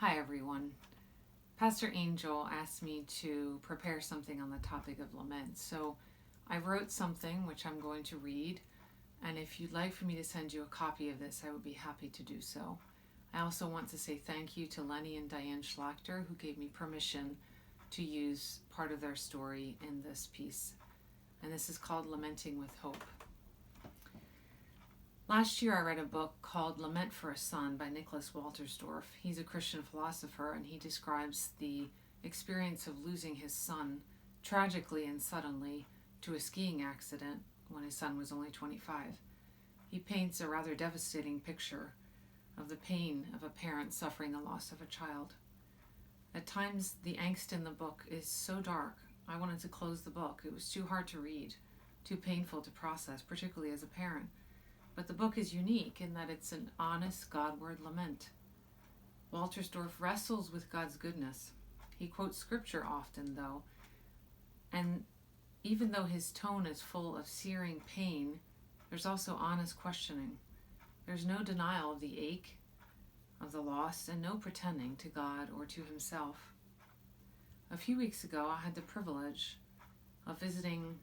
Hi everyone. Pastor Angel asked me to prepare something on the topic of lament. So I wrote something which I'm going to read, and if you'd like for me to send you a copy of this, I would be happy to do so. I also want to say thank you to Lenny and Diane Schlachter, who gave me permission to use part of their story in this piece. And this is called Lamenting with Hope. Last year I read a book called Lament for a Son by Nicholas Waltersdorf. He's a Christian philosopher, and he describes the experience of losing his son tragically and suddenly to a skiing accident when his son was only 25. He paints a rather devastating picture of the pain of a parent suffering the loss of a child. At times the angst in the book is so dark, I wanted to close the book. It was too hard to read, too painful to process, particularly as a parent. But the book is unique in that it's an honest Godward lament. Waltersdorf wrestles with God's goodness. He quotes scripture often, though, and even though his tone is full of searing pain, there's also honest questioning. There's no denial of the ache, of the loss, and no pretending to God or to himself. A few weeks ago, I had the privilege of visiting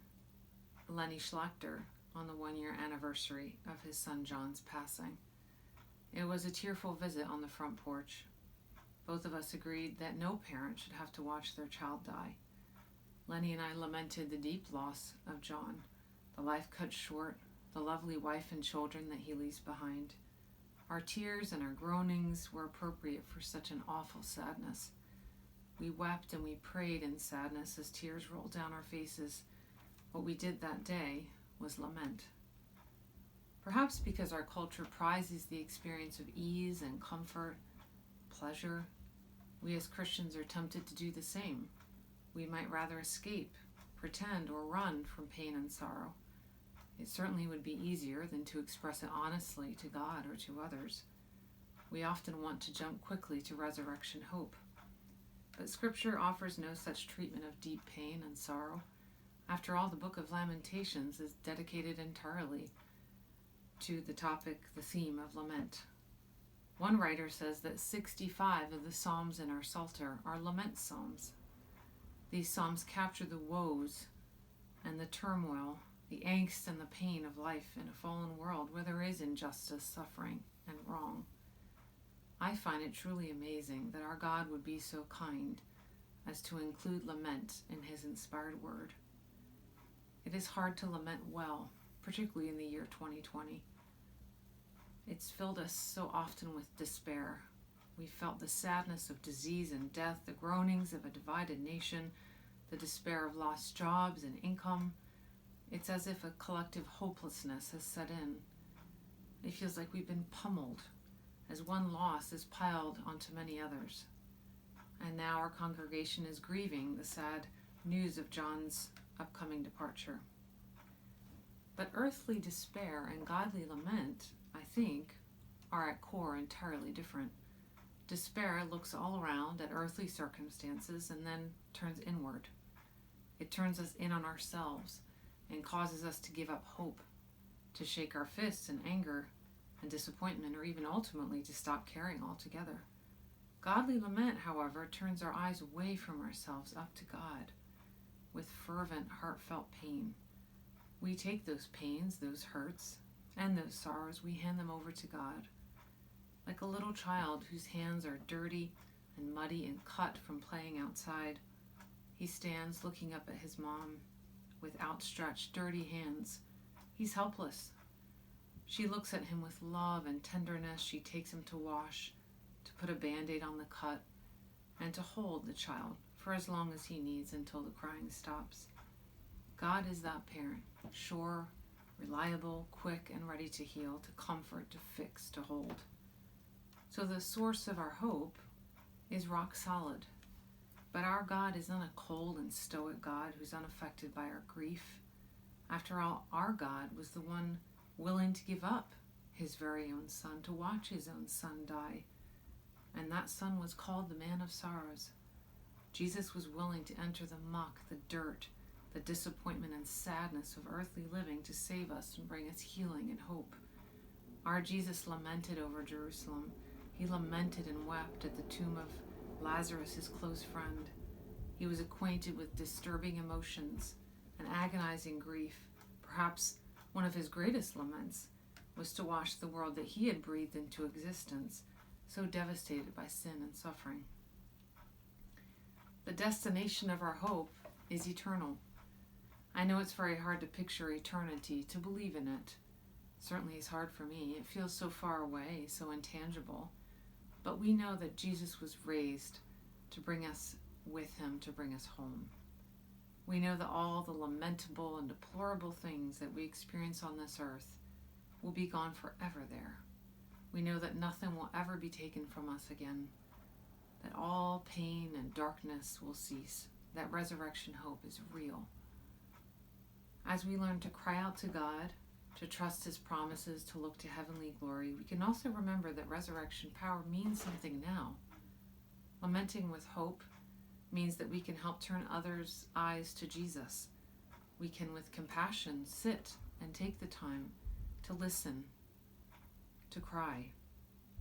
Lenny Schlachter on the 1-year anniversary of his son John's passing. It was a tearful visit on the front porch. Both of us agreed that no parent should have to watch their child die. Lenny and I lamented the deep loss of John, the life cut short, the lovely wife and children that he leaves behind. Our tears and our groanings were appropriate for such an awful sadness. We wept and we prayed in sadness as tears rolled down our faces. What we did that day was lament. Perhaps because our culture prizes the experience of ease and comfort, pleasure, we as Christians are tempted to do the same. We might rather escape, pretend, or run from pain and sorrow. It certainly would be easier than to express it honestly to God or to others. We often want to jump quickly to resurrection hope. But Scripture offers no such treatment of deep pain and sorrow. After all, the book of Lamentations is dedicated entirely to the theme of lament. One writer says that 65 of the psalms in our Psalter are lament psalms. These psalms capture the woes and the turmoil, the angst and the pain of life in a fallen world where there is injustice, suffering, and wrong. I find it truly amazing that our God would be so kind as to include lament in his inspired word. It is hard to lament well, particularly in the year 2020. It's filled us so often with despair. We felt the sadness of disease and death, the groanings of a divided nation, the despair of lost jobs and income. It's as if a collective hopelessness has set in. It feels like we've been pummeled as one loss is piled onto many others. And now our congregation is grieving the sad news of John's upcoming departure. But earthly despair and godly lament, I think, are at core entirely different. Despair looks all around at earthly circumstances and then turns inward. It turns us in on ourselves and causes us to give up hope, to shake our fists in anger and disappointment, or even ultimately to stop caring altogether. Godly lament, however, turns our eyes away from ourselves up to God with fervent, heartfelt pain. We take those pains, those hurts, and those sorrows, we hand them over to God. Like a little child whose hands are dirty and muddy and cut from playing outside, he stands looking up at his mom with outstretched, dirty hands. He's helpless. She looks at him with love and tenderness. She takes him to wash, to put a Band-Aid on the cut, and to hold the child for as long as he needs until the crying stops. God is that parent, sure, reliable, quick, and ready to heal, to comfort, to fix, to hold. So the source of our hope is rock solid. But our God is not a cold and stoic God who's unaffected by our grief. After all, our God was the one willing to give up his very own son, to watch his own son die. And that son was called the Man of Sorrows. Jesus was willing to enter the muck, the dirt, the disappointment and sadness of earthly living to save us and bring us healing and hope. Our Jesus lamented over Jerusalem He lamented and wept at the tomb of Lazarus, his close friend. He was acquainted with disturbing emotions and agonizing grief. Perhaps one of his greatest laments was to watch the world that he had breathed into existence, so devastated by sin and suffering. The destination of our hope is eternal. I know it's very hard to picture eternity, to believe in it. Certainly it's hard for me. It feels so far away, so intangible. But we know that Jesus was raised to bring us with him, to bring us home. We know that all the lamentable and deplorable things that we experience on this earth will be gone forever there. We know that nothing will ever be taken from us again, that all pain and darkness will cease, that resurrection hope is real. As we learn to cry out to God, to trust his promises, to look to heavenly glory, we can also remember that resurrection power means something now. Lamenting with hope means that we can help turn others' eyes to Jesus. We can, with compassion, sit and take the time to listen, to cry.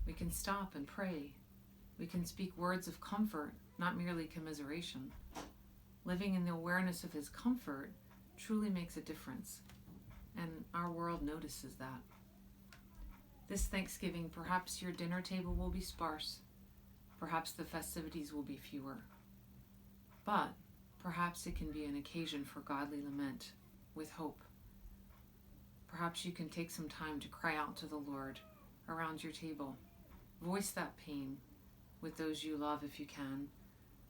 We can stop and pray. We can speak words of comfort, not merely commiseration. Living in the awareness of his comfort truly makes a difference, and our world notices that. This Thanksgiving, perhaps your dinner table will be sparse. Perhaps the festivities will be fewer. But perhaps it can be an occasion for godly lament with hope. Perhaps you can take some time to cry out to the Lord around your table. Voice that pain with those you love if you can,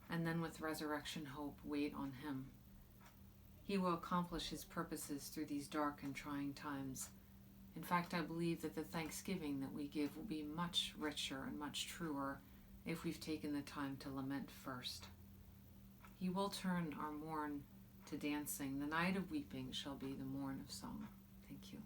and then with resurrection hope, wait on him. He will accomplish his purposes through these dark and trying times. In fact, I believe that the thanksgiving that we give will be much richer and much truer if we've taken the time to lament first. He will turn our mourn to dancing. The night of weeping shall be the morn of song. Thank you.